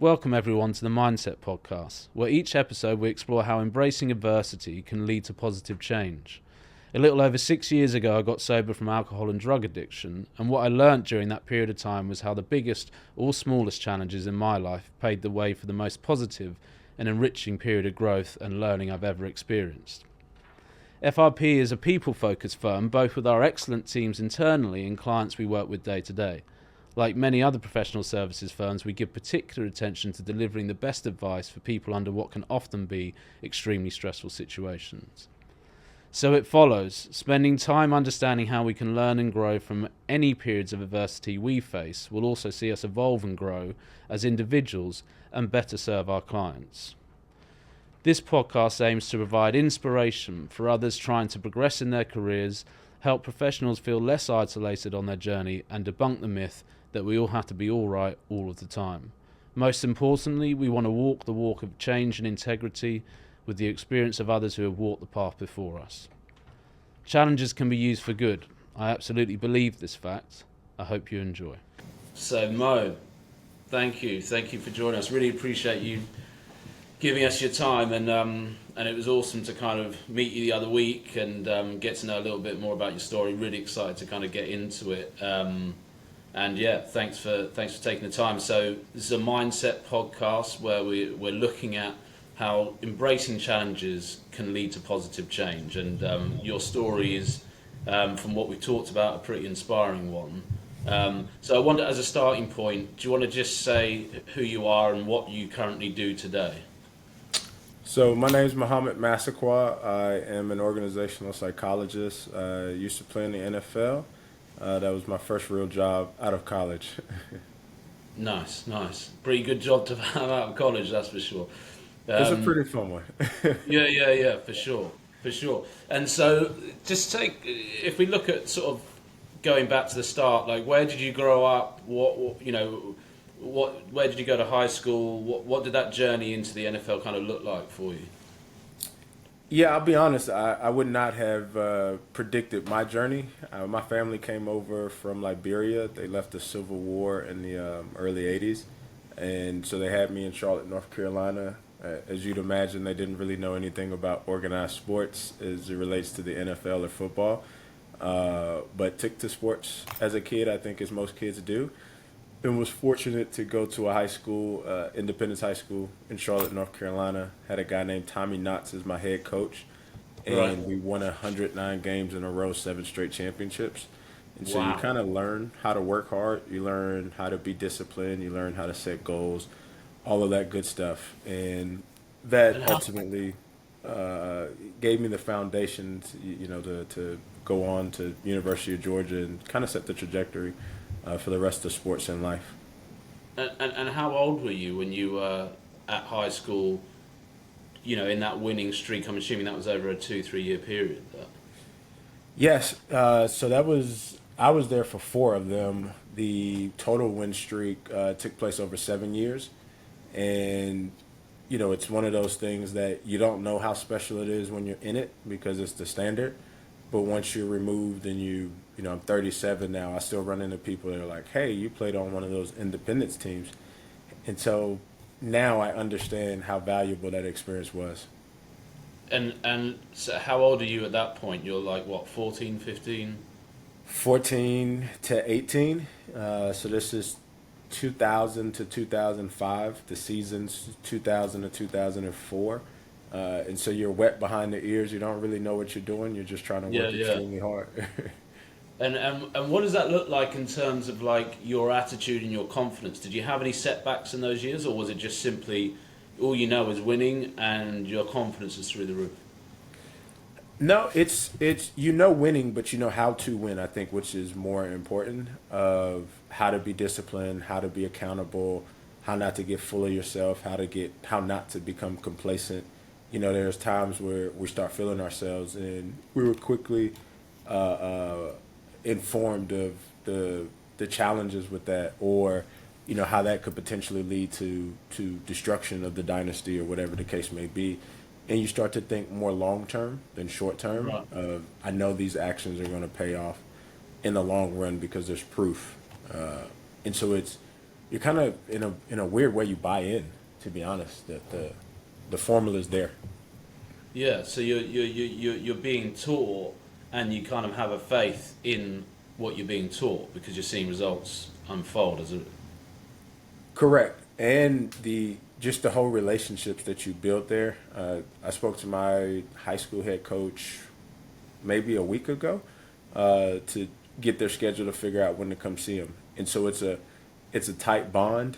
Welcome everyone to the Mind.Set podcast, where each episode we explore how embracing adversity can lead to positive change. A little over 6 years ago I got sober from alcohol and drug addiction, and what I learnt during that period of time was how the biggest or smallest challenges in my life paved the way for the most positive and enriching period of growth and learning I've ever experienced. FRP is a people-focused firm, both with our excellent teams internally and clients we work with day to day. Like many other professional services firms, we give particular attention to delivering the best advice for people under what can often be extremely stressful situations. So it follows, spending time understanding how we can learn and grow from any periods of adversity we face will also see us evolve and grow as individuals and better serve our clients. This podcast aims to provide inspiration for others trying to progress in their careers, help professionals feel less isolated on their journey, and debunk the myth that we all have to be all right all of the time. Most importantly, we want to walk the walk of change and integrity with the experience of others who have walked the path before us. Challenges can be used for good. I absolutely believe this fact. I hope you enjoy. So Mo, thank you for joining us. Really appreciate you giving us your time, and it was awesome to kind of meet you the other week and get to know a little bit more about your story. Really excited to kind of get into it. And yeah, thanks for taking the time. So this is a Mindset podcast where we're looking at how embracing challenges can lead to positive change. And your story is, from what we've talked about, a pretty inspiring one. So I wonder, as a starting point, do you want to just say who you are and what you currently do today? So my name is Mohamed Massaquoi. I am an organizational psychologist. I used to play in the NFL. That was my first real job out of college. Nice. Pretty good job to have out of college, that's for sure. It's a pretty fun one. Yeah, for sure. And so, if we look at sort of going back to the start, like where did you grow up? Where did you go to high school? What did that journey into the NFL kind of look like for you? Yeah, I'll be honest. I would not have predicted my journey. My family came over from Liberia. They left the Civil War in the early 80s. And so they had me in Charlotte, North Carolina. As you'd imagine, they didn't really know anything about organized sports as it relates to the NFL or football. But took to sports as a kid, I think as most kids do. And was fortunate to go to a high school, Independence High School in Charlotte, North Carolina. Had a guy named Tommy Knotts as my head coach. And Right. we won 109 games in a row, 7 straight championships. And so Wow. you kind of learn how to work hard. You learn how to be disciplined. You learn how to set goals, all of that good stuff. And that ultimately gave me the foundation to go on to University of Georgia and kind of set the trajectory for the rest of sports and life. And how old were you when you were at high school, in that winning streak? I'm assuming that was over a 2-3 year period. Yes, so I was there for 4 of them. The total win streak took place over 7 years. And, it's one of those things that you don't know how special it is when you're in it because it's the standard. But once you're removed and I'm 37 now, I still run into people that are like, hey, you played on one of those independence teams. And so now I understand how valuable that experience was. And so how old are you at that point? You're like, what, 14, 15? 14 to 18. So this is 2000 to 2005. The season's 2000 to 2004. And so you're wet behind the ears. You don't really know what you're doing. You're just trying to work extremely hard. And what does that look like in terms of like your attitude and your confidence? Did you have any setbacks in those years, or was it just simply all you know is winning and your confidence is through the roof? No, it's winning, but you know how to win, I think, which is more important, of how to be disciplined, how to be accountable, how not to get full of yourself, how not to become complacent. There's times where we start feeling ourselves, and we were quickly informed of the challenges with that, or how that could potentially lead to destruction of the dynasty or whatever the case may be. And you start to think more long term than short term. Right. I know these actions are going to pay off in the long run because there's proof. And so it's you're kind of in a weird way you buy in. To be honest, that the formula is there. Yeah, so you're being taught, and you kind of have a faith in what you're being taught because you're seeing results unfold as a. Correct, and the just the whole relationships that you build there. I spoke to my high school head coach maybe a week ago to get their schedule to figure out when to come see him, and so it's a tight bond.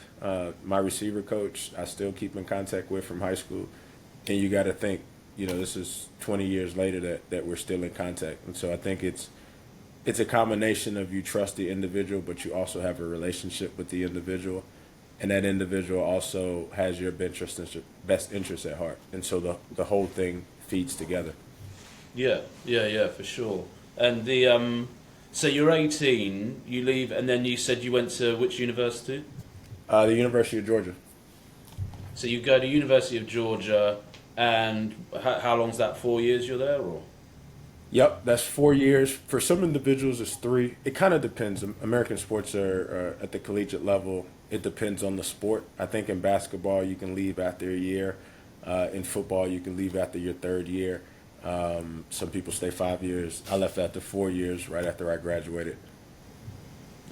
My receiver coach, I still keep in contact with from high school, and you got to think, this is 20 years later that we're still in contact, and so I think it's a combination of you trust the individual, but you also have a relationship with the individual, and that individual also has your best interest at heart, and so the whole thing feeds together. Yeah, for sure. And so you're 18, you leave, and then you said you went to which university? The University of Georgia. So you go to University of Georgia, and how long's that? 4 years you're there, or? Yep, that's 4 years. For some individuals, it's 3. It kind of depends. American sports are at the collegiate level. It depends on the sport. I think in basketball, you can leave after a year. In football, you can leave after your 3rd year. Some people stay 5 years. I left after 4 years, right after I graduated.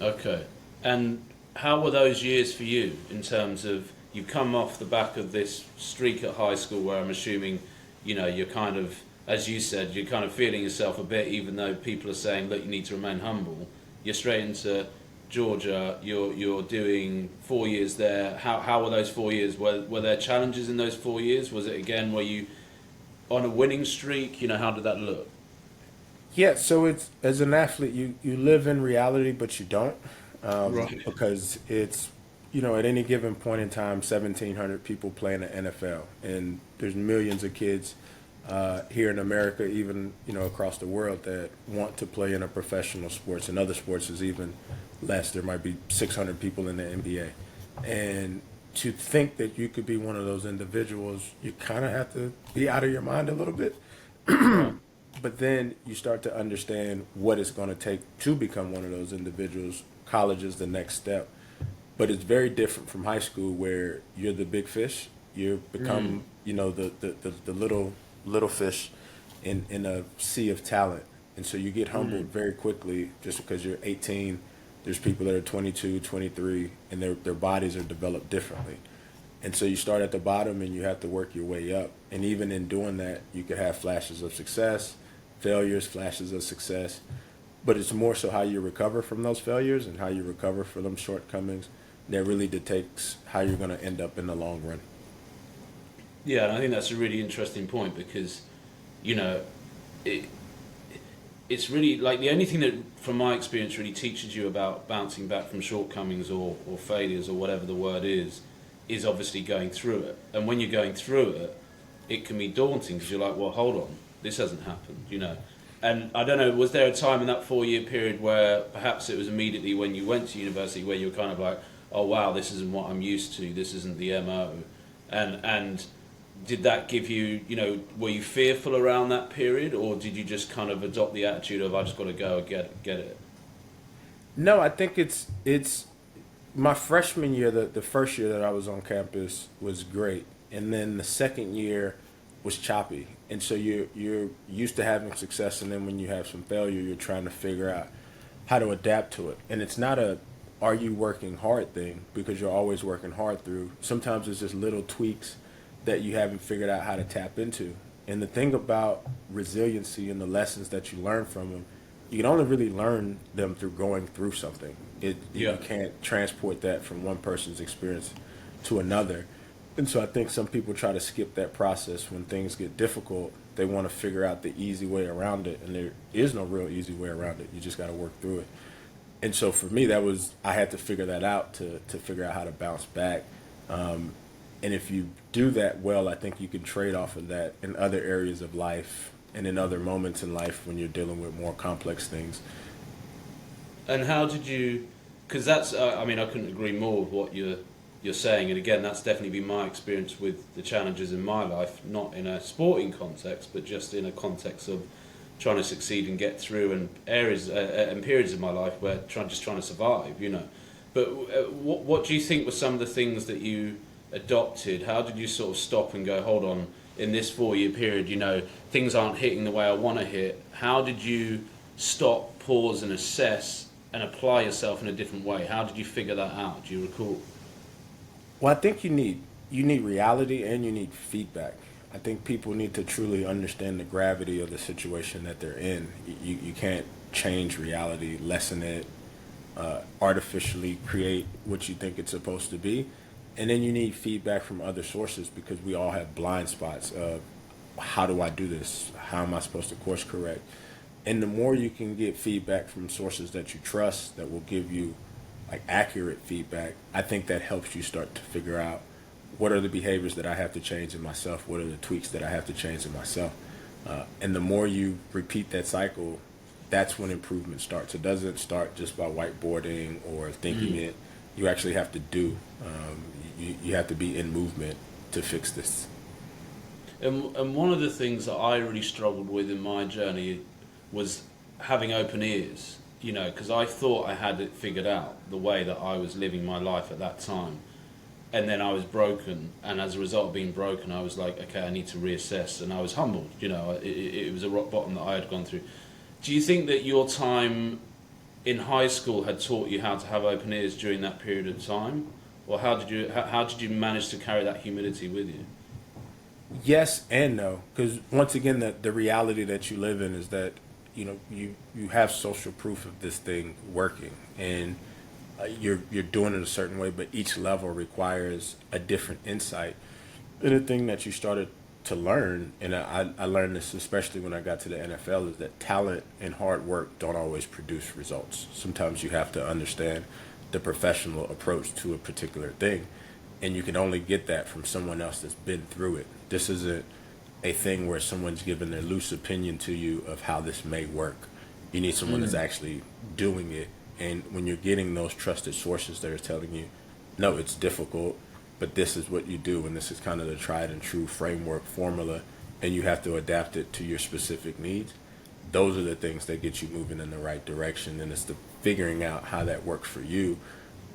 Okay. And how were those years for you in terms of you come off the back of this streak at high school where I'm assuming, you're kind of, as you said, you're kind of feeling yourself a bit, even though people are saying, look, you need to remain humble. You're straight into Georgia. You're doing 4 years there. How were those 4 years? Were there challenges in those 4 years? Was it again were you on a winning streak? How did that look? Yeah, so it's as an athlete, you live in reality, but you don't, Right. because it's at any given point in time, 1,700 people play in the NFL, and there's millions of kids here in America, even across the world, that want to play in a professional sports. And other sports is even less. There might be 600 people in the NBA, and to think that you could be one of those individuals, you kind of have to be out of your mind a little bit. Right. But then you start to understand what it's going to take to become one of those individuals. College is the next step. But it's very different from high school, where you're the big fish. You become, the little fish in a sea of talent. And so you get humbled very quickly just because you're 18. There's people that are 22, 23, and their bodies are developed differently. And so you start at the bottom and you have to work your way up. And even in doing that, you could have flashes of success, failures, flashes of success. But it's more so how you recover from those failures and how you recover from them shortcomings that really dictates how you're going to end up in the long run. Yeah, and I think that's a really interesting point because, it, it's really like the only thing that, from my experience, really teaches you about bouncing back from shortcomings or failures or whatever the word is obviously going through it. And when you're going through it, it can be daunting because you're like, well, hold on, this hasn't happened. And I don't know, was there a time in that 4 year period where perhaps it was immediately when you went to university where you were kind of like, oh wow, this isn't what I'm used to, this isn't the MO, and did that give you, were you fearful around that period, or did you just kind of adopt the attitude of I just got to go and get it? No, I think it's my freshman year. The first year that I was on campus was great, and then the second year was choppy. And so you're used to having success, and then when you have some failure, you're trying to figure out how to adapt to it. And it's not a are you working hard thing, because you're always working hard through. Sometimes it's just little tweaks that you haven't figured out how to tap into. And the thing about resiliency and the lessons that you learn from them, you can only really learn them through going through something. You can't transport that from one person's experience to another. And so I think some people try to skip that process when things get difficult. They want to figure out the easy way around it, and there is no real easy way around it. You just got to work through it. And so for me, I had to figure that out to figure out how to bounce back. And if you do that well, I think you can trade off of that in other areas of life and in other moments in life when you're dealing with more complex things. And how did you? Because that's, I couldn't agree more with what you're saying. And again, that's definitely been my experience with the challenges in my life, not in a sporting context, but just in a context of trying to succeed and get through, and areas and periods of my life where just trying to survive. But what do you think were some of the things that you adopted? How did you sort of stop and go, hold on, in this 4-year period, things aren't hitting the way I want to hit. How did you stop, pause and assess and apply yourself in a different way? How did you figure that out? Do you recall? Well, I think you need reality and you need feedback. I think people need to truly understand the gravity of the situation that they're in. You can't change reality, lessen it, artificially create what you think it's supposed to be. And then you need feedback from other sources because we all have blind spots of how do I do this? How am I supposed to course correct? And the more you can get feedback from sources that you trust that will give you like accurate feedback, I think that helps you start to figure out what are the behaviors that I have to change in myself, what are the tweaks that I have to change in myself. And the more you repeat that cycle, that's when improvement starts. It doesn't start just by whiteboarding or thinking it. You actually have to do. You have to be in movement to fix this. And one of the things that I really struggled with in my journey was having open ears, because I thought I had it figured out, the way that I was living my life at that time. And then I was broken, and as a result of being broken, I was like, okay, I need to reassess, and I was humbled. It was a rock bottom that I had gone through. Do you think that your time in high school had taught you how to have open ears during that period of time, or how did you manage to carry that humility with you? Yes and no, because once again, the reality that you live in is that you have social proof of this thing working, and you're doing it a certain way, but each level requires a different insight. And the thing that you started to learn, and I learned this especially when I got to the NFL, is that talent and hard work don't always produce results. Sometimes you have to understand the professional approach to a particular thing, and you can only get that from someone else that's been through it. This isn't a thing where someone's given their loose opinion to you of how this may work. You need someone that's actually doing it. And when you're getting those trusted sources that are telling you, no, it's difficult, but this is what you do, and this is kind of the tried and true framework formula, and you have to adapt it to your specific needs. Those are the things that get you moving in the right direction, and it's the figuring out how that works for you.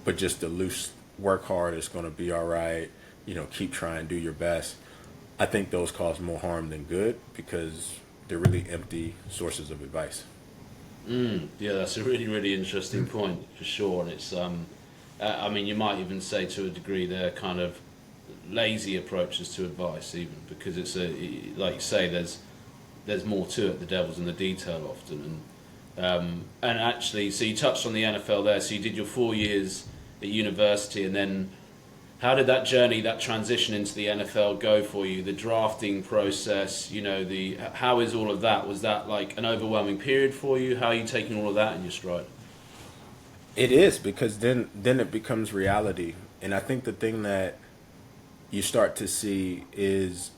But just the loose work hard, it's going to be all right, keep trying, do your best. I think those cause more harm than good because they're really empty sources of advice. Yeah, that's a really, really interesting point for sure. And it's, you might even say to a degree they're kind of lazy approaches to advice, even because it's like you say, there's more to it. The devil's in the detail often, and actually, so you touched on the NFL there. So you did your 4 years at university, and then how did that journey, that transition into the NFL go for you? The drafting process, how is all of that? Was that like an overwhelming period for you? How are you taking all of that in your stride? It is, because then it becomes reality. And I think the thing that you start to see is,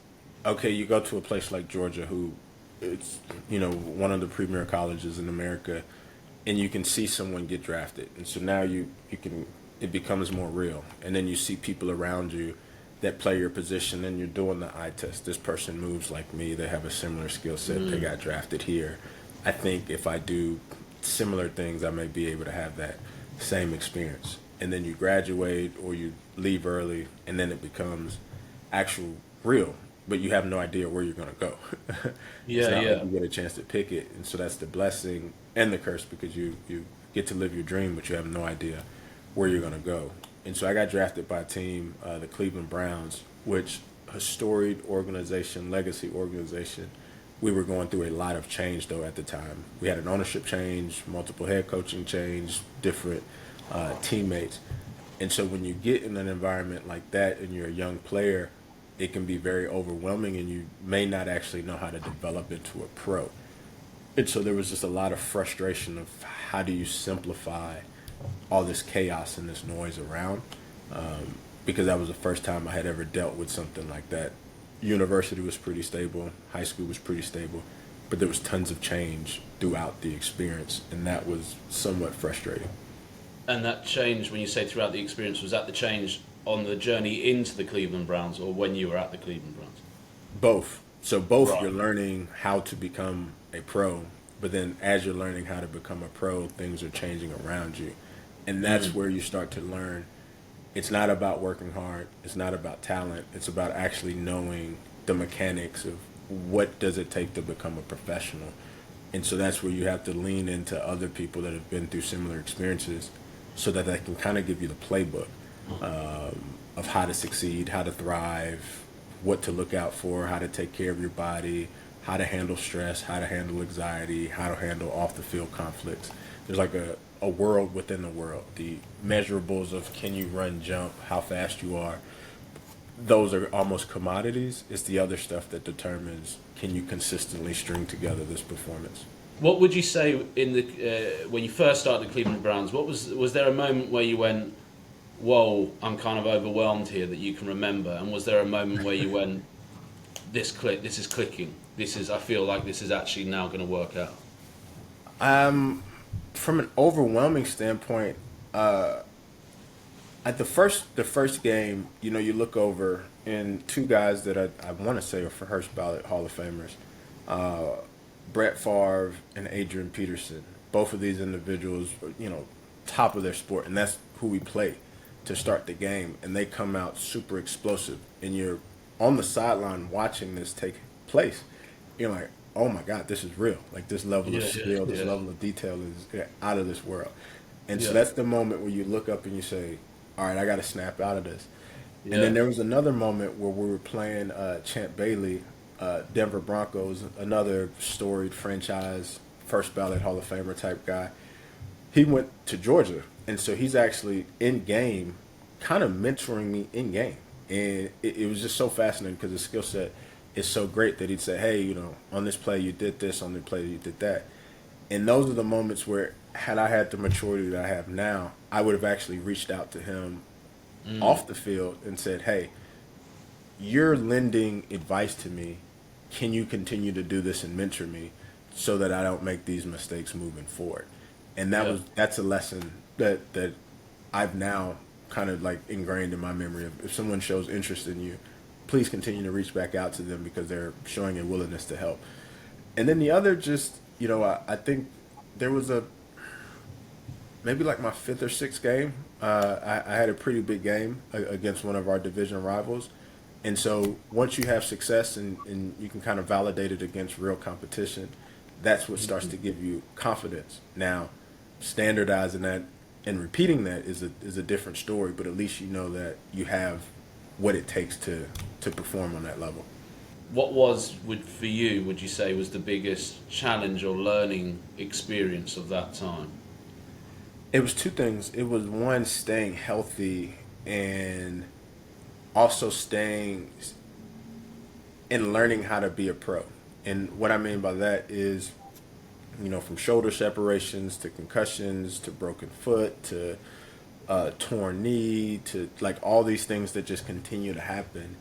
okay, you go to a place like Georgia, who it's, one of the premier colleges in America, and you can see someone get drafted. And so now it becomes more real. And then you see people around you that play your position, and you're doing the eye test. This person moves like me. They have a similar skill set. They got drafted here. I think if I do similar things, I may be able to have that same experience. And then you graduate or you leave early, and then it becomes actual real, but you have no idea where you're going to go. It's not like you get a chance to pick it. And so that's the blessing and the curse, because you get to live your dream, but you have no idea where you're going to go. And so I got drafted by a team, the Cleveland Browns, which a storied organization, legacy organization. We were going through a lot of change, though, at the time. We had an ownership change, multiple head coaching change, different teammates. And so when you get in an environment like that and you're a young player, it can be very overwhelming, and you may not actually know how to develop into a pro. And so there was just a lot of frustration of how do you simplify all this chaos and this noise around, because that was the first time I had ever dealt with something like that. University was pretty stable, high school was pretty stable, but there was tons of change throughout the experience, and that was somewhat frustrating. And that change, when you say throughout the experience, was that the change on the journey into the Cleveland Browns, or when you were at the Cleveland Browns? Both. So both, right. You're learning how to become a pro, but then as you're learning how to become a pro, things are changing around you. And that's where you start to learn it's not about working hard, it's not about talent, it's about actually knowing the mechanics of what does it take to become a professional. And so that's where you have to lean into other people that have been through similar experiences so that they can kind of give you the playbook of how to succeed, how to thrive, what to look out for, how to take care of your body, how to handle stress, how to handle anxiety, how to handle off the field conflicts. There's like a world within the world. The measurables of can you run, jump, how fast you are, those are almost commodities. It's the other stuff that determines can you consistently string together this performance. What would you say in the when you first started the Cleveland Browns? What was there a moment where you went, "Whoa, I'm kind of overwhelmed here," that you can remember? And was there a moment where you went, "This is clicking. I feel like this is actually now going to work out"? From an overwhelming standpoint, at the first game, you look over and two guys that I want to say are first ballot Hall of Famers, Brett Favre and Adrian Peterson. Both of these individuals, top of their sport, and that's who we play to start the game. And they come out super explosive, and you're on the sideline watching this take place. You're like, oh my God, this is real. Like this level of skill, this level of detail is out of this world. And so that's the moment where you look up and you say, all right, I got to snap out of this. And then there was another moment where we were playing Champ Bailey, Denver Broncos, another storied franchise, first ballot Hall of Famer type guy. He went to Georgia, and so he's actually in game, kind of mentoring me in game. And it was just so fascinating because his skill set is so great that he'd say, hey, on this play you did this, on the play you did that. And those are the moments where, had I had the maturity that I have now, I would have actually reached out to him off the field and said, hey, you're lending advice to me. Can you continue to do this and mentor me so that I don't make these mistakes moving forward? And that's a lesson that I've now kind of like ingrained in my memory of if someone shows interest in you, please continue to reach back out to them because they're showing a willingness to help. And then the other just, I think there was maybe like my fifth or sixth game. I had a pretty big game against one of our division rivals. And so once you have success and you can kind of validate it against real competition, that's what starts to give you confidence. Now, standardizing that and repeating that is a different story, but at least you know that you have what it takes to perform on that level. What for you, would you say, was the biggest challenge or learning experience of that time? It was two things. It was one, staying healthy and also staying and learning how to be a pro. And what I mean by that is, from shoulder separations to concussions to broken foot to torn knee to like all these things that just continue to happen,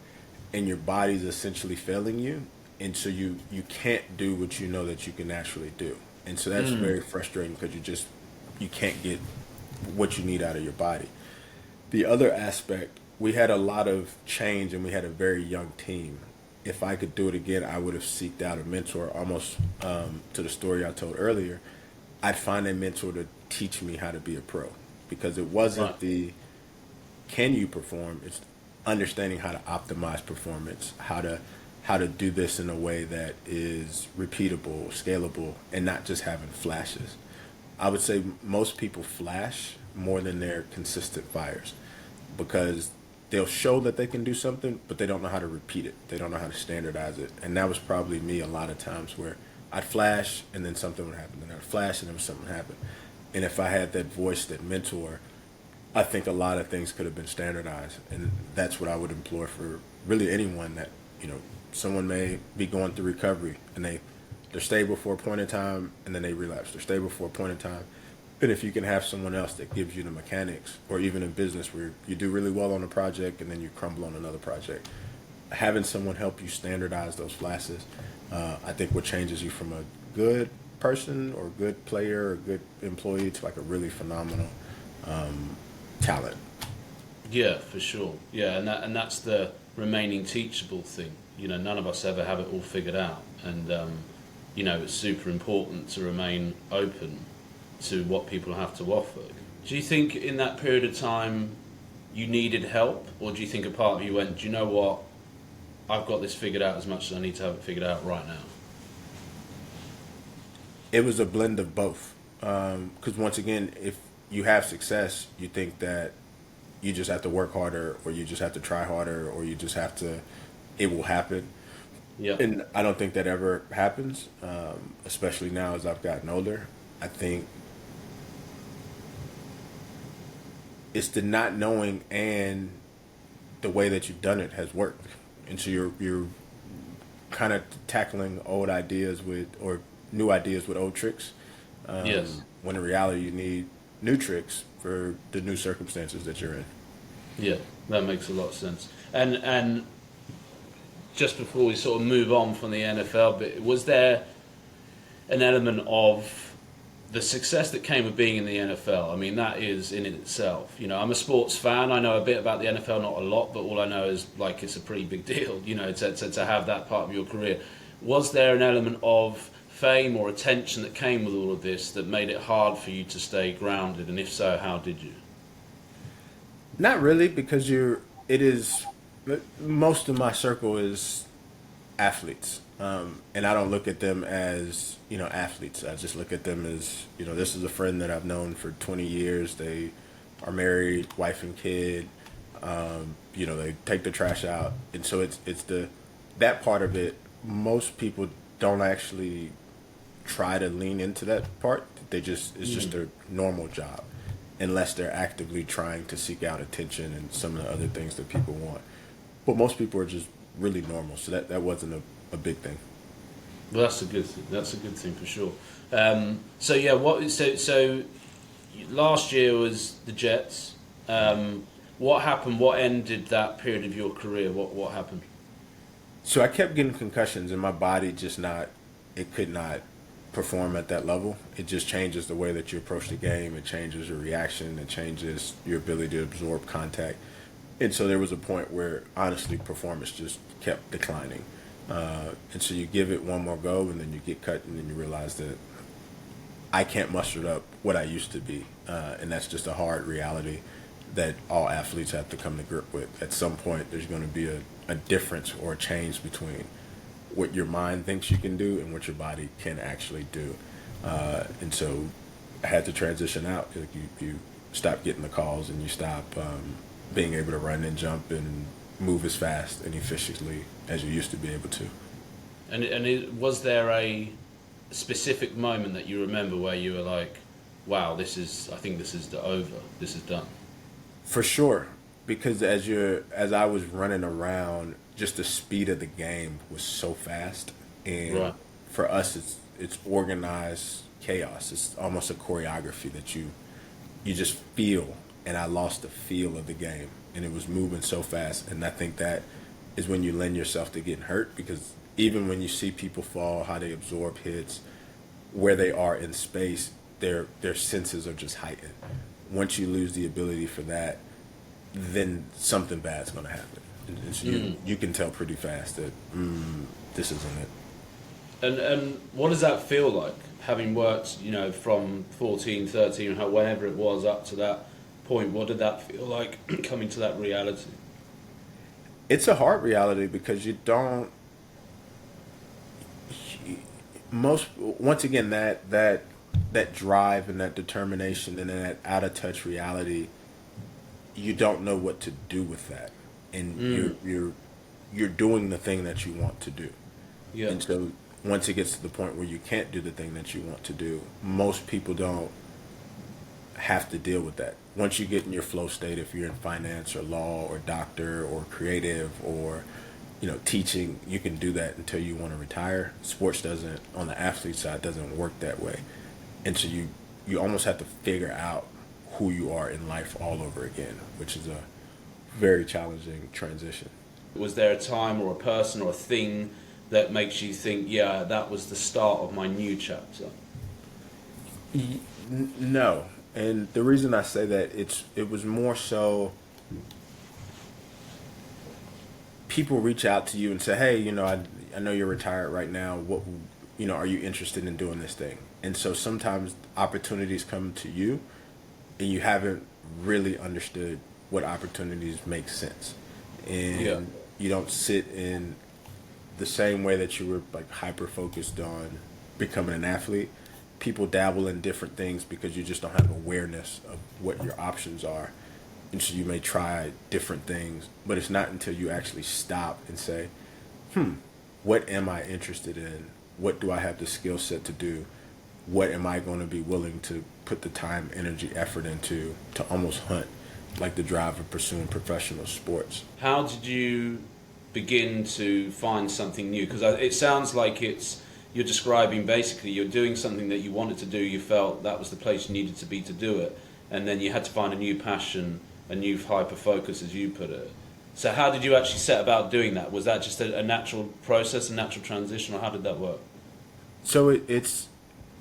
and your body's essentially failing you, and so you can't do what you know that you can naturally do, and so that's very frustrating because you can't get what you need out of your body. The other aspect, we had a lot of change and we had a very young team. If I could do it again, I would have seeked out a mentor, almost to the story I told earlier. I'd find a mentor to teach me how to be a pro, because it wasn't the can you perform, it's understanding how to optimize performance, how to do this in a way that is repeatable, scalable, and not just having flashes. I would say most people flash more than they're consistent fires, because they'll show that they can do something, but they don't know how to repeat it. They don't know how to standardize it. And that was probably me a lot of times, where I'd flash and then something would happen. Then I'd flash and then something would happen. And if I had that voice, that mentor, I think a lot of things could have been standardized. And that's what I would implore for really anyone that, someone may be going through recovery and they're stable for a point in time and then they relapse. They're stable for a point in time. And if you can have someone else that gives you the mechanics, or even in business where you do really well on a project and then you crumble on another project, having someone help you standardize those flashes, I think what changes you from a good person or good player or good employee to like a really phenomenal talent. Yeah, for sure. Yeah, and that's the remaining teachable thing. None of us ever have it all figured out, and it's super important to remain open to what people have to offer. Do you think in that period of time you needed help, or do you think a part of you went, do you know what, I've got this figured out as much as I need to have it figured out right now? It was a blend of both. Because once again, if you have success, you think that you just have to work harder, or you just have to try harder, or you just have to, it will happen. Yeah. And I don't think that ever happens, especially now as I've gotten older. I think it's the not knowing and the way that you've done it has worked. And so you're kind of tackling old ideas with, or new ideas with old tricks. Yes. When in reality, you need new tricks for the new circumstances that you're in. Yeah, that makes a lot of sense. And just before we sort of move on from the NFL bit, was there an element of the success that came with being in the NFL? I mean, that is in itself. You know, I'm a sports fan. I know a bit about the NFL, not a lot, but all I know is like it's a pretty big deal. You know, to have that part of your career. Was there an element of fame or attention that came with all of this that made it hard for you to stay grounded? And if so, how did you? Not really, because it is, most of my circle is athletes. And I don't look at them as, athletes. I just look at them as, this is a friend that I've known for 20 years. They are married, wife and kid. They take the trash out. And so it's that part of it. Most people don't actually try to lean into that part. It's just their normal job, unless they're actively trying to seek out attention and some of the other things that people want. But most people are just really normal, so that wasn't a big thing. Well, that's a good thing. That's a good thing for sure. So yeah, so last year was the Jets. What happened? What ended that period of your career? What happened? So I kept getting concussions, and my body it could not perform at that level. It just changes the way that you approach the game. It changes your reaction. It changes your ability to absorb contact. And so there was a point where, honestly, performance just kept declining. And so you give it one more go, and then you get cut, and then you realize that I can't muster up what I used to be. And that's just a hard reality that all athletes have to come to grip with. At some point, there's going to be a difference or a change between what your mind thinks you can do and what your body can actually do. And so I had to transition out. Like you stop getting the calls, and you stop being able to run and jump and move as fast and efficiently as you used to be able to. Was there a specific moment that you remember where you were like, wow, I think this is over, this is done? For sure, because as I was running around, just the speed of the game was so fast, and right. For us, it's organized chaos. It's almost a choreography that you just feel, and I lost the feel of the game, and it was moving so fast, and I think that is when you lend yourself to getting hurt, because even when you see people fall, how they absorb hits, where they are in space, their senses are just heightened. Once you lose the ability for that, then something bad's going to happen. And so you can tell pretty fast that this isn't it. And what does that feel like, having worked, from 14, 13, whenever it was up to that point? What did that feel like, coming to that reality? It's a hard reality, because you don't. Once again, that drive and that determination and that out of touch reality, you don't know what to do with that, and you're doing the thing that you want to do. Yeah. And so once it gets to the point where you can't do the thing that you want to do, most people don't have to deal with that. Once you get in your flow state, if you're in finance or law or doctor or creative or teaching, you can do that until you want to retire. Sports doesn't, on the athlete side, doesn't work that way. And so you almost have to figure out who you are in life all over again, which is a very challenging transition. Was there a time or a person or a thing that makes you think, yeah, that was the start of my new chapter? No. And the reason I say that, it was more so people reach out to you and say, hey, I know you're retired right now. What, are you interested in doing this thing? And so sometimes opportunities come to you, and you haven't really understood what opportunities make sense, Yeah. and you don't sit in the same way that you were like hyper focused on becoming an athlete. People dabble in different things because you just don't have awareness of what your options are, and so you may try different things, but it's not until you actually stop and say, what am I interested in? What do I have the skill set to do? What am I going to be willing to put the time, energy, effort into to almost hunt like the drive of pursuing professional sports? How did you begin to find something new? Because it sounds like you're describing basically you're doing something that you wanted to do, you felt that was the place you needed to be to do it, and then you had to find a new passion, a new hyper focus, as you put it. So how did you actually set about doing that? Was that just a natural process, a natural transition, or how did that work? So it's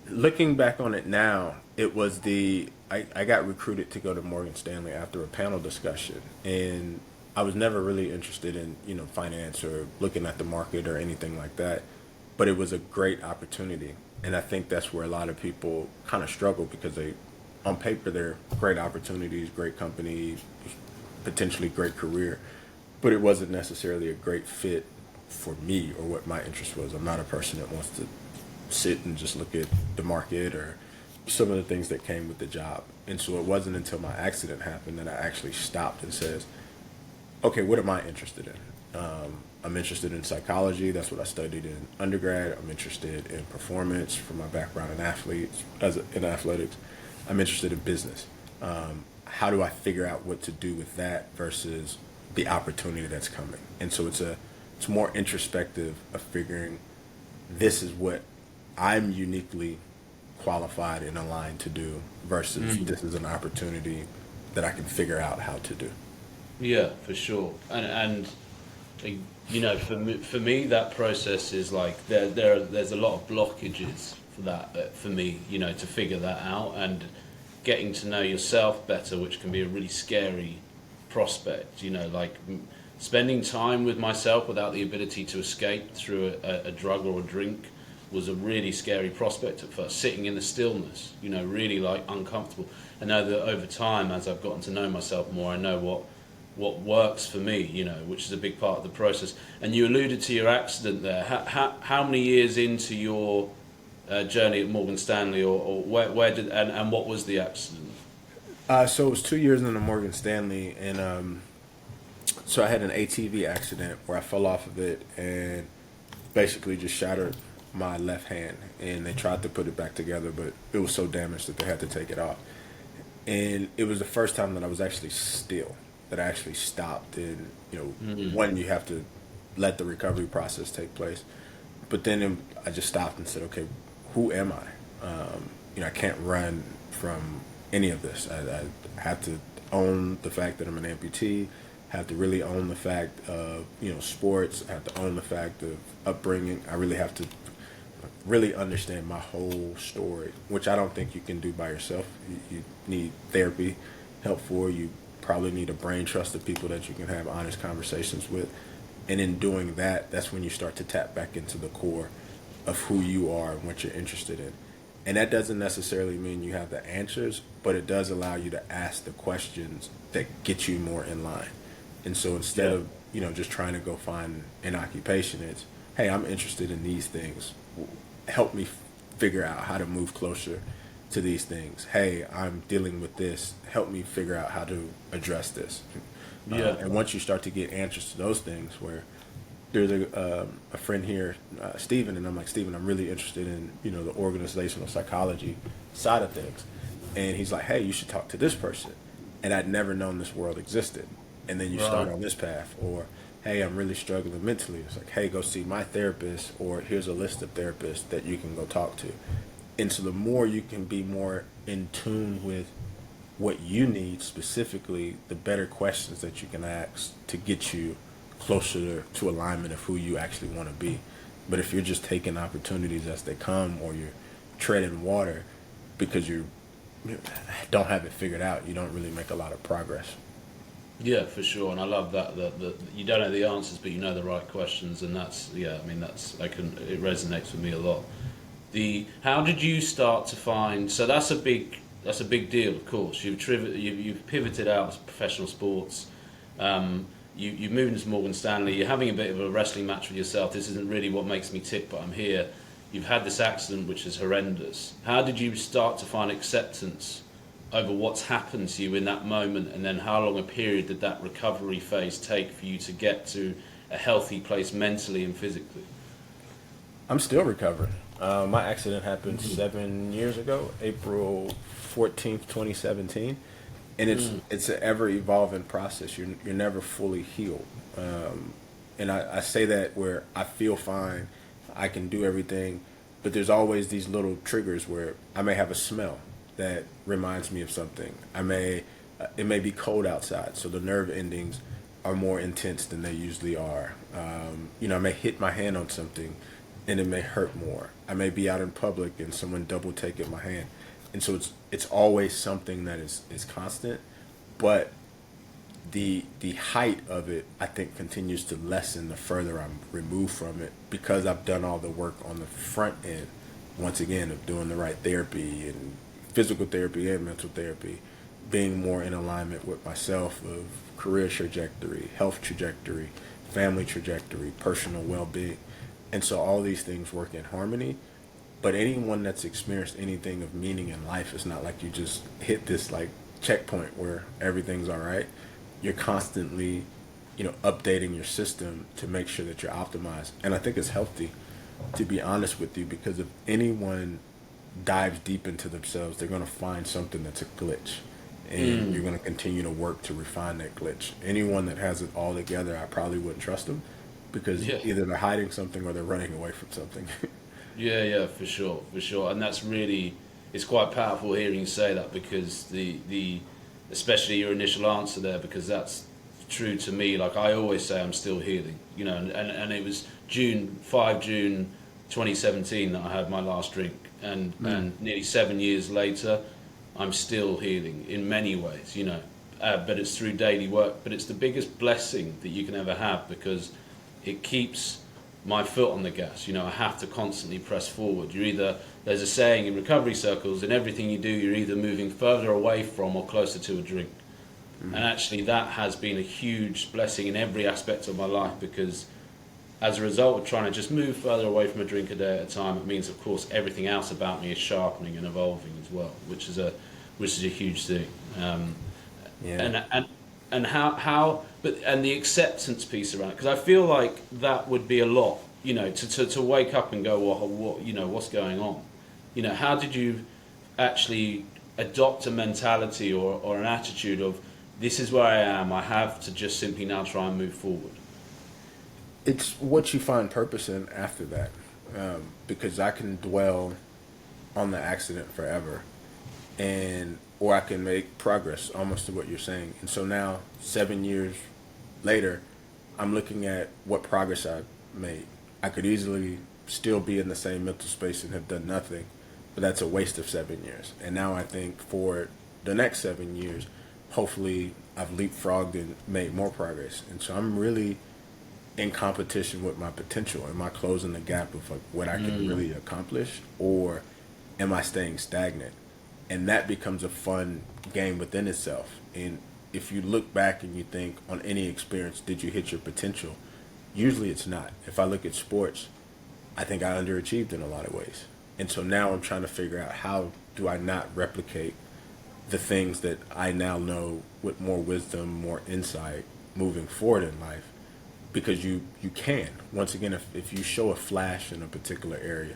looking back on it now, it was I got recruited to go to Morgan Stanley after a panel discussion, and I was never really interested in finance or looking at the market or anything like that, but it was a great opportunity, and I think that's where a lot of people kind of struggle because on paper they're great opportunities, great company, potentially great career, but it wasn't necessarily a great fit for me or what my interest was. I'm not a person that wants to sit and just look at the market or some of the things that came with the job. And so it wasn't until my accident happened that I actually stopped and says, okay, what am I interested in? I'm interested in psychology. That's what I studied in undergrad. I'm interested in performance from my background in in athletics. I'm interested in business. How do I figure out what to do with that versus the opportunity that's coming? And so it's more introspective of figuring this is what I'm uniquely qualified and aligned to do versus this is an opportunity that I can figure out how to do. Yeah, for sure. And for me, that process is like there's a lot of blockages for that for me. To figure that out and getting to know yourself better, which can be a really scary prospect. Spending time with myself without the ability to escape through a drug or a drink was a really scary prospect at first. Sitting in the stillness, really like uncomfortable. I know that over time, as I've gotten to know myself more, I know what works for me, which is a big part of the process. And you alluded to your accident there. How many years into your journey at Morgan Stanley, or where did and what was the accident? So it was 2 years into Morgan Stanley, and so I had an ATV accident where I fell off of it and basically just shattered my left hand. And they tried to put it back together, but it was so damaged that they had to take it off. And it was the first time that I was actually still, that I actually stopped. And one, you have to let the recovery process take place. But then I just stopped and said, okay, who am I? I can't run from any of this. I have to own the fact that I'm an amputee. Have to really own the fact of sports. I have to own the fact of upbringing. I really have to really understand my whole story, which I don't think you can do by yourself. You need therapy, help for. You probably need a brain trust of people that you can have honest conversations with. And in doing that, that's when you start to tap back into the core of who you are and what you're interested in. And that doesn't necessarily mean you have the answers, but it does allow you to ask the questions that get you more in line. And so instead of, just trying to go find an occupation, it's, hey, I'm interested in these things. Help me figure out how to move closer to these things. Hey, I'm dealing with this. Help me figure out how to address this. And once you start to get answers to those things, where there's a friend here, Steven, and I'm like, Steven, I'm really interested in, the organizational psychology side of things. And he's like, hey, you should talk to this person. And I'd never known this world existed. And then you start on this path. Or, hey, I'm really struggling mentally. It's like, hey, go see my therapist, or here's a list of therapists that you can go talk to. And so the more you can be more in tune with what you need specifically, the better questions that you can ask to get you closer to alignment of who you actually want to be. But if you're just taking opportunities as they come, or you're treading water because you don't have it figured out, you don't really make a lot of progress. Yeah, for sure, and I love that you don't know the answers, but you know the right questions, and it resonates with me a lot. How did you start to find? So that's a big that's a big deal, of course. You've pivoted out of professional sports. You've moved into Morgan Stanley. You're having a bit of a wrestling match with yourself. This isn't really what makes me tick, but I'm here. You've had this accident, which is horrendous. How did you start to find acceptance over what's happened to you in that moment, and then how long a period did that recovery phase take for you to get to a healthy place mentally and physically? I'm still recovering. My accident happened 7 years ago, April 14th, 2017. And it's an ever evolving process. You're never fully healed. And I say that where I feel fine, I can do everything, but there's always these little triggers where I may have a smell that reminds me of something. It may be cold outside, so the nerve endings are more intense than they usually are. I may hit my hand on something and it may hurt more. I may be out in public and someone double take at my hand. And so it's always something that is constant, but the height of it, I think, continues to lessen the further I'm removed from it, because I've done all the work on the front end, once again, of doing the right therapy and physical therapy and mental therapy, being more in alignment with myself, of career trajectory, health trajectory, family trajectory, personal well-being. And so all these things work in harmony. But anyone that's experienced anything of meaning in life, it's not like you just hit this like checkpoint where everything's all right. You're constantly, updating your system to make sure that you're optimized. And I think it's healthy, to be honest with you, because if anyone dives deep into themselves, they're going to find something that's a glitch. And you're going to continue to work to refine that glitch. Anyone that has it all together, I probably wouldn't trust them, because either they're hiding something or they're running away from something. Yeah, for sure, and it's quite powerful hearing you say that, because especially your initial answer there, because that's true to me. Like I always say, I'm still healing, and it was June 2017 that I had my last drink, and nearly 7 years later, I'm still healing in many ways, but it's through daily work. But it's the biggest blessing that you can ever have, because it keeps my foot on the gas. I have to constantly press forward. There's a saying in recovery circles, in everything you do, you're either moving further away from or closer to a drink. And actually that has been a huge blessing in every aspect of my life, because as a result of trying to just move further away from a drink a day at a time, it means, of course, everything else about me is sharpening and evolving as well, which is a huge thing. And the acceptance piece around it, because I feel like that would be a lot, to wake up and go, well, what's going on? How did you actually adopt a mentality or an attitude of, this is where I am, I have to just simply now try and move forward? It's what you find purpose in after that, because I can dwell on the accident forever, or I can make progress, almost to what you're saying. And so now, 7 years later, I'm looking at what progress I've made. I could easily still be in the same mental space and have done nothing, but that's a waste of 7 years. And now I think for the next 7 years, hopefully I've leapfrogged and made more progress. And so I'm really in competition with my potential. Am I closing the gap of like what I can really accomplish, or am I staying stagnant? And that becomes a fun game within itself. And if you look back and you think on any experience, did you hit your potential? Usually it's not. If I look at sports, I think I underachieved in a lot of ways. And so now I'm trying to figure out, how do I not replicate the things that I now know with more wisdom, more insight moving forward in life? Because you can. Once again, if you show a flash in a particular area,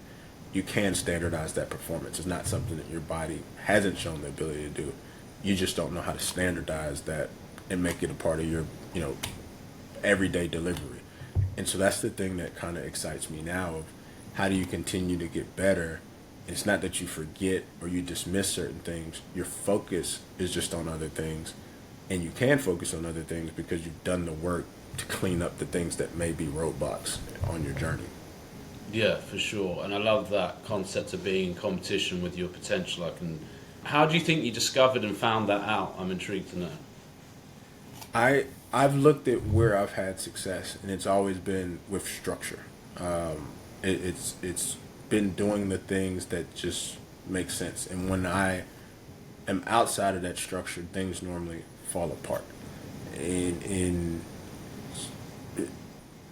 you can standardize that performance. It's not something that your body hasn't shown the ability to do. You just don't know how to standardize that and make it a part of your, everyday delivery. And so that's the thing that kind of excites me now, of how do you continue to get better? It's not that you forget or you dismiss certain things. Your focus is just on other things. And you can focus on other things because you've done the work to clean up the things that may be roadblocks on your journey. Yeah, for sure. And I love that concept of being in competition with your potential. How do you think you discovered and found that out? I'm intrigued to know. I've looked at where I've had success, and it's always been with structure. It's been doing the things that just make sense. And when I am outside of that structure, things normally fall apart. And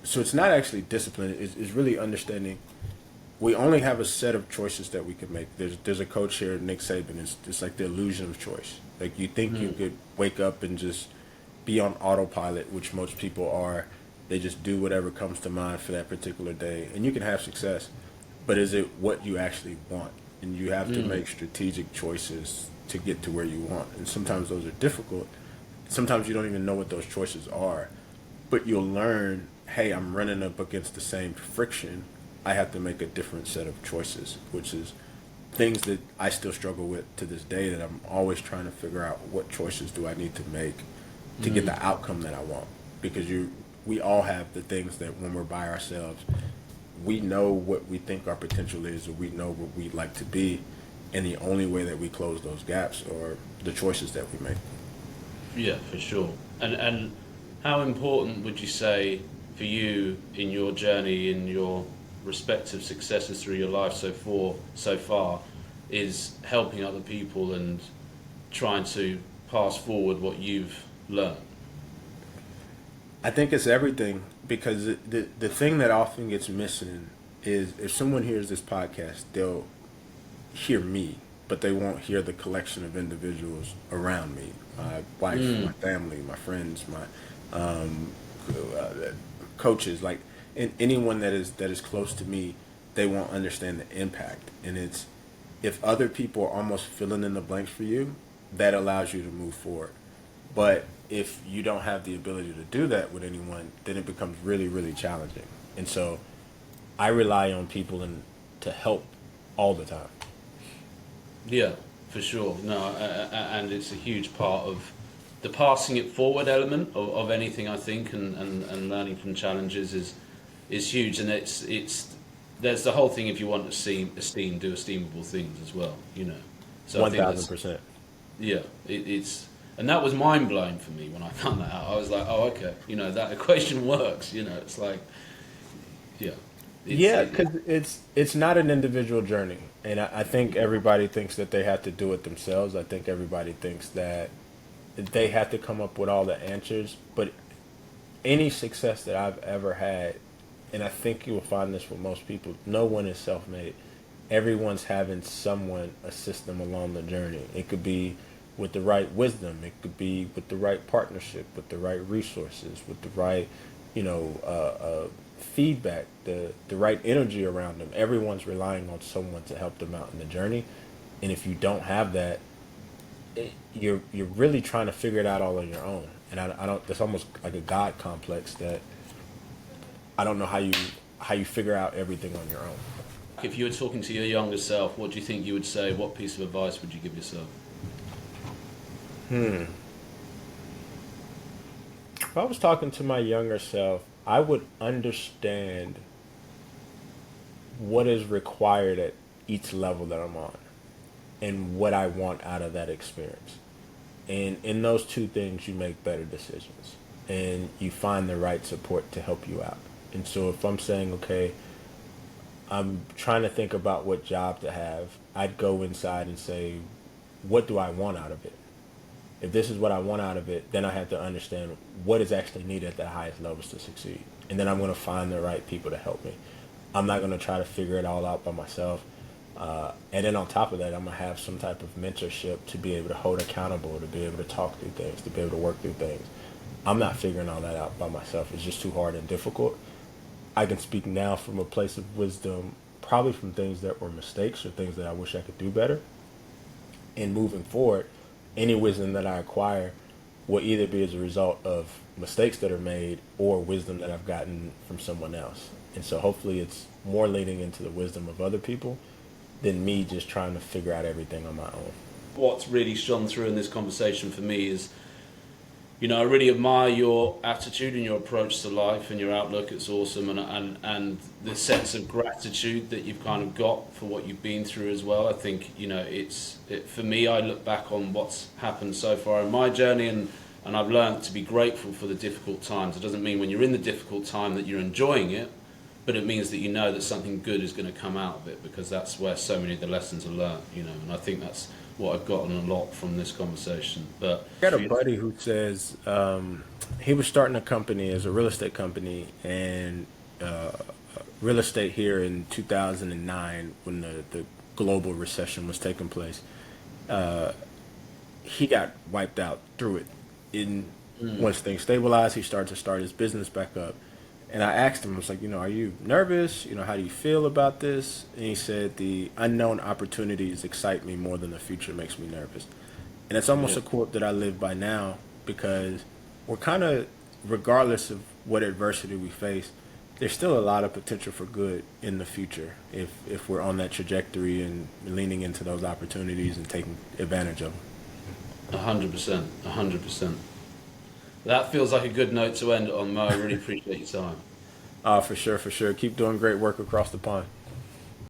so it's not actually discipline. It's really understanding we only have a set of choices that we can make. There's a coach here, Nick Saban. It's like the illusion of choice. Like you think you could wake up and just be on autopilot, which most people are. They just do whatever comes to mind for that particular day, and you can have success. But is it what you actually want? And you have to make strategic choices to get to where you want. And sometimes those are difficult. Sometimes you don't even know what those choices are. But you'll learn, hey, I'm running up against the same friction. I have to make a different set of choices, which is things that I still struggle with to this day, that I'm always trying to figure out what choices do I need to make to get the outcome that I want. Because we all have the things that when we're by ourselves, we know what we think our potential is, or we know what we'd like to be, and the only way that we close those gaps are the choices that we make. Yeah, for sure. And how important would you say for you in your journey, in your respective successes through your life so far, is helping other people and trying to pass forward what you've learned? I think it's everything, because the thing that often gets missing is if someone hears this podcast, they'll hear me, but they won't hear the collection of individuals around me, my wife, my family, my friends, my coaches, like, and anyone that is close to me. They won't understand the impact. And it's, if other people are almost filling in the blanks for you, that allows you to move forward. But if you don't have the ability to do that with anyone, then it becomes really, really challenging. And so I rely on people to help all the time. Yeah, for sure. No, and it's a huge part of the passing it forward element of anything, I think, and learning from challenges is huge. And it's there's the whole thing, if you want to esteem, do esteemable things as well, you know. So 1,000%. Yeah, it's, and that was mind blowing for me when I found that out. I was like, oh, okay, you know, that equation works. You know, it's like, yeah. Yeah, because it's not an individual journey, and I think everybody thinks that they have to do it themselves. I think everybody thinks that they have to come up with all the answers. But any success that I've ever had, and I think you will find this with most people, no one is self-made. Everyone's having someone assist them along the journey. It could be with the right wisdom. It could be with the right partnership, with the right resources, with the right, feedback, the right energy around them. Everyone's relying on someone to help them out in the journey. And if you don't have that, you're really trying to figure it out all on your own. And I don't. It's almost like a God complex that I don't know how you figure out everything on your own. If you were talking to your younger self, what do you think you would say? What piece of advice would you give yourself? If I was talking to my younger self, I would understand what is required at each level that I'm on and what I want out of that experience. And in those two things, you make better decisions and you find the right support to help you out. And so if I'm saying, okay, I'm trying to think about what job to have, I'd go inside and say, what do I want out of it? If this is what I want out of it, then I have to understand what is actually needed at the highest levels to succeed. And then I'm going to find the right people to help me. I'm not going to try to figure it all out by myself. And then on top of that, I'm going to have some type of mentorship to be able to hold accountable, to be able to talk through things, to be able to work through things. I'm not figuring all that out by myself. It's just too hard and difficult. I can speak now from a place of wisdom, probably from things that were mistakes or things that I wish I could do better. And moving forward, any wisdom that I acquire will either be as a result of mistakes that are made or wisdom that I've gotten from someone else. And so hopefully it's more leaning into the wisdom of other people than me just trying to figure out everything on my own. What's really shone through in this conversation for me is, you know, I really admire your attitude and your approach to life and your outlook. It's awesome, and the sense of gratitude that you've kind of got for what you've been through as well. I think, you know, for me, I look back on what's happened so far in my journey, and I've learned to be grateful for the difficult times. It doesn't mean when you're in the difficult time that you're enjoying it, but it means that you know that something good is going to come out of it, because that's where so many of the lessons are learned, you know. And I think that's what I've gotten a lot from this conversation. But I got a buddy who says he was starting a company as a real estate company, and real estate here in 2009 when the global recession was taking place. He got wiped out through it. Once things stabilized, he started to start his business back up. And I asked him, I was like, are you nervous? How do you feel about this? And he said, the unknown opportunities excite me more than the future makes me nervous. And it's almost a quote that I live by now, because we're kind of, regardless of what adversity we face, there's still a lot of potential for good in the future if we're on that trajectory and leaning into those opportunities and taking advantage of them. 100%, 100%. That feels like a good note to end it on, Mo. I really appreciate your time. For sure, for sure. Keep doing great work across the pond.